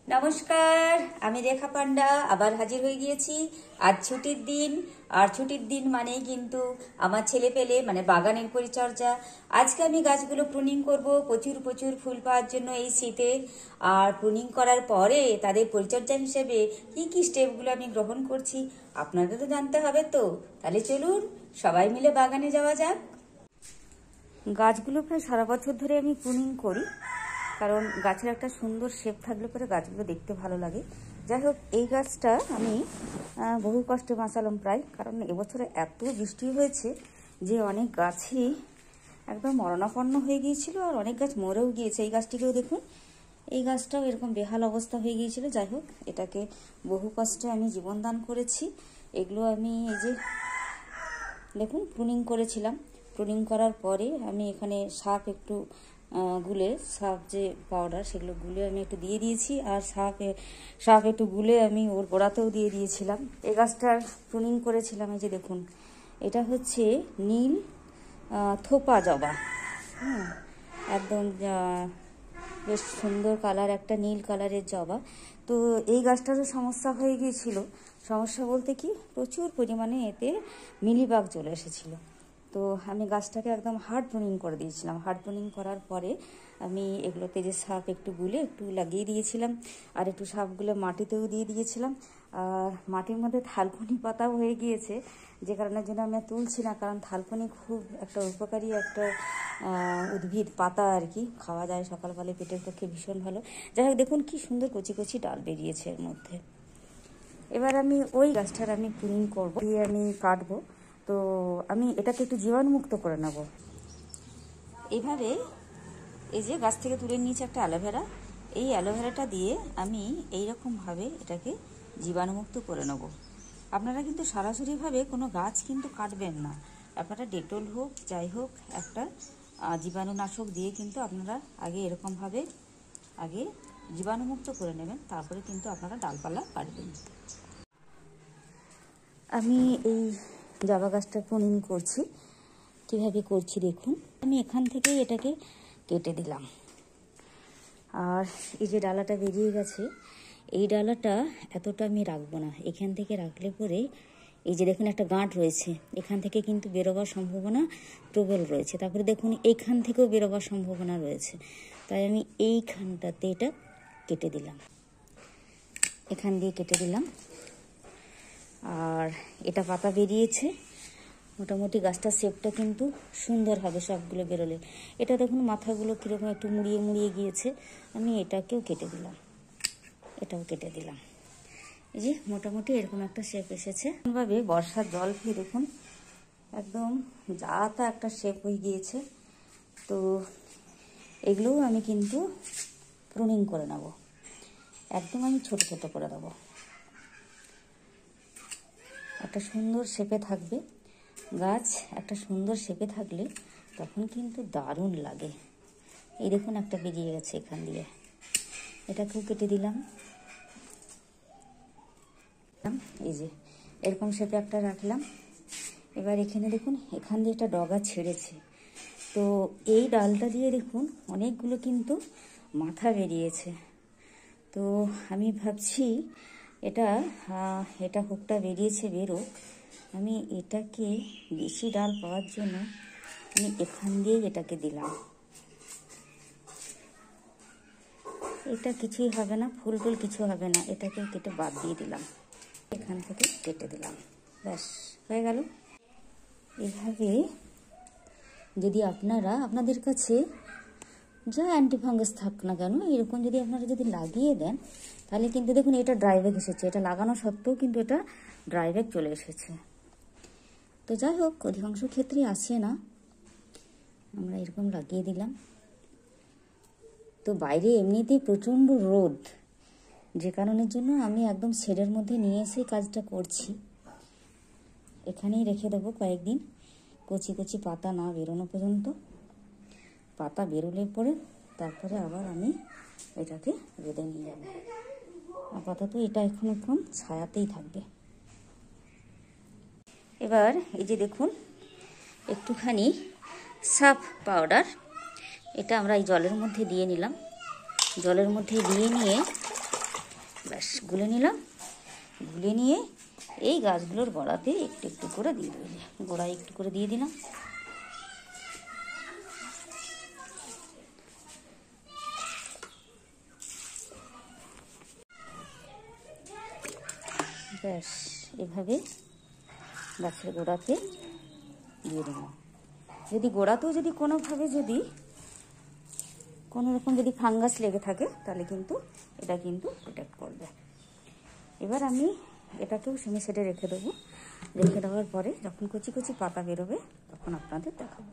নমস্কার, আমি রেখা পান্ডা আবার হাজির হয়ে গিয়েছি। আজ ছুটির দিন, আর ছুটির দিন মানেই কিন্তু আমার ছেলে পেলে মানে বাগানের পরিচর্যা। আজকে আমি গাছগুলো প্রুনিং করব প্রচুর প্রচুর ফুল পাওয়ার জন্য এই শীতে। আর প্রুনিং করার পরে তাদের পরিচর্যা হিসেবে কি কি স্টেপগুলো আমি গ্রহণ করছি আপনাদের তো জানতে হবে। তো তাহলে চলুন সবাই মিলে বাগানে যাওয়া যাক। গাছগুলো প্রায় সারা বছর ধরে আমি প্রুনিং করি, কারণ গাছের একটা সুন্দর শেপ থাকলে পরে গাছগুলো দেখতে ভালো লাগে। যাই হোক, এই গাছটা আমি বহু কষ্টে বাঁচালাম প্রায়, কারণ এবছরে এত বৃষ্টি হয়েছে যে অনেক গাছই একদম মরণাপন্ন হয়ে গিয়েছিল, আর অনেক গাছ মরেও গিয়েছে। এই গাছটিকেও দেখুন, এই গাছটাও এরকম বেহাল অবস্থা হয়ে গিয়েছিল। যাই হোক, এটাকে বহু কষ্টে আমি জীবনদান করেছি। এগুলো আমি এই যে দেখুন প্রুনিং করেছিলাম। প্রুনিং করার পরে আমি এখানে সার্ফ একটু গুলে, সার্ফ যে পাউডার সেগুলো গুলে আমি একটু দিয়ে দিয়েছি, আর সার্ফ একটু গুলে আমি ওর গোড়াতেও দিয়ে দিয়েছিলাম। এই গাছটার প্রুনিং করেছিলাম। এই যে দেখুন, এটা হচ্ছে নীল থোপা জবা। একদম বেশ সুন্দর কালার, একটা নীল কালারের জবা। তো এই গাছটারও সমস্যা হয়ে গিয়েছিল। সমস্যা বলতে কি, প্রচুর পরিমাণে এতে মিলিবাগ চলে এসেছিলো। তো আমি গাছটাকে একদম হার্ড প্রুনিং করে দিয়েছিলাম। হার্ড প্রুনিং করার পরে আমি এগুলোতে যে সার্ফ একটু গুলে একটু লাগিয়ে দিয়েছিলাম, আর একটু সার্ফগুলো মাটিতেও দিয়ে দিয়েছিলাম। আর মাটির মধ্যে থালকুনি পাতাও হয়ে গিয়েছে, যে কারণের জন্য আমি আর তুলছি না, কারণ থালকুনি খুব একটা উপকারী একটা উদ্ভিদ, পাতা আর কি, খাওয়া যায় সকালবেলায়, পেটের পক্ষে ভীষণ ভালো। যাই হোক, দেখুন কি সুন্দর কচি কচি ডাল বেরিয়েছে এর মধ্যে। এবার আমি ওই গাছটার আমি প্রুনিং করবো, দিয়ে আমি কাটবো। তো আমি এটাকে একটু জীবাণুমুক্ত করে নেব। এইভাবে এই যে গাছ থেকে তুলে নিয়েছি একটা অ্যালোভেরা, এই অ্যালোভেরাটা দিয়ে আমি এইরকমভাবে এটাকে জীবাণুমুক্ত করে নেব। আপনারা কিন্তু সরাসরিভাবে কোনো গাছ কিন্তু কাটবেন না। আপনারা ডেটল হোক যাই হোক একটা জীবাণুনাশক দিয়ে কিন্তু আপনারা আগে এরকমভাবে আগে জীবাণুমুক্ত করে নেবেন, তারপরে কিন্তু আপনারা ডালপালা কাটবেন। আমি এই জবা গাছটা প্রুনিং করছি। কীভাবে করছি দেখুন, আমি এখান থেকেই এটাকে কেটে দিলাম। আর এই যে ডালাটা বেরিয়ে গেছে, এই ডালাটা এতটা আমি রাখবো না। এখান থেকে রাখলে পরে এই যে দেখুন একটা গাঁট রয়েছে, এখান থেকে কিন্তু বেরোবার সম্ভাবনা প্রবল রয়েছে। তারপরে দেখুন এইখান থেকেও বেরোবার সম্ভাবনা রয়েছে। তাই আমি এইখানটাতে এটা কেটে দিলাম, এখান দিয়ে কেটে দিলাম। আর এটা পাতা বেরিয়েছে, মোটামুটি গাছটার শেপটা কিন্তু সুন্দর হবে সবগুলো বেরোলে। এটা দেখুন মাথাগুলো কীরকম একটু মুড়িয়ে মুড়িয়ে গিয়েছে। আমি এটাকেও কেটে দিলাম, এটাও কেটে দিলাম। এই যে মোটামুটি এরকম একটা শেপ এসেছে। ভাবে বর্ষার জল খেয়ে দেখুন একদম যা তা একটা শেপ হয়ে গিয়েছে। তো এগুলোও আমি কিন্তু প্রুনিং করে নেব, একদম আমি ছোট ছোট করে দেবো। একটা সুন্দর শেপে থাকবে গাছ, একটা সুন্দর শেপে থাকলে তখন কিন্তু দারুণ লাগে। এই দেখুন একটা বেরিয়ে গেছে এখান দিয়ে, এটাকেও কেটে দিলাম। এই যে এরকম শেপে একটা রাখলাম। এবার এখানে দেখুন এখান দিয়ে একটা ডগা ছেড়েছে। তো এই ডালটা দিয়ে দেখুন অনেকগুলো কিন্তু মাথা বেরিয়েছে। তো আমি ভাবছি এটা হুকটা বেরিয়েছে বেরোক, আমি এটাকে বেশি ডাল পাওয়ার জন্য আমি এখান দিয়ে এটাকে দিলাম। এটা কিছুই হবে না, ফুল টুল কিছু হবে না, এটাকে কেটে বাদ দিয়ে দিলাম, এখান থেকে কেটে দিলাম, ব্যাস হয়ে গেল। এভাবে যদি আপনাদের কাছে যা অ্যান্টিফাঙ্গাস থাক না কেন, এরকম যদি আপনারা যদি লাগিয়ে দেন, তাহলে কিন্তু দেখুন এটা ড্রাই ব্যাগ এসেছে। এটা লাগানো সত্ত্বেও কিন্তু এটা ড্রাই ব্যাগ চলে এসেছে। তো যাই হোক, অধিকাংশ ক্ষেত্রে আসে না, আমরা এরকম লাগিয়ে দিলাম। তো বাইরে এমনিতেই প্রচণ্ড রোদ, যে কারণের জন্য আমি একদম শেডের মধ্যে নিয়ে এসে কাজটা করছি। এখানেই রেখে দেবো কয়েকদিন, কচি কচি পাতা না বেরোনো পর্যন্ত। পাতা বেরোলে পরে তারপরে আবার আমি এটাকে রোদে নিয়ে যাব। আপাতত এটা এখন ছায়াতেই থাকবে। এবার এই যে দেখুন একটুখানি সার্ফ পাউডার, এটা আমরা এই জলের মধ্যে দিয়ে নিলাম। জলের মধ্যে দিয়ে নিয়ে ব্যাস গুলে নিলাম। গুলে নিয়ে এই গাছগুলোর গোড়াতে একটু একটু করে দিয়ে দেবো, গোড়ায় একটু করে দিয়ে দিলাম। ব্যাস এভাবে গাছের গোড়াতে দিয়ে দেবো। যদি গোড়াতেও যদি কোনোভাবে যদি কোনো রকম যদি ফাঙ্গাস লেগে থাকে তাহলে কিন্তু এটা কিন্তু প্রোটেক্ট করবে। এবার আমি এটাকেও সেমি সেটে রেখে দেবো। রেখে দেওয়ার পরে যখন কচি কচি পাতা বেরোবে তখন আপনাদের দেখাবো।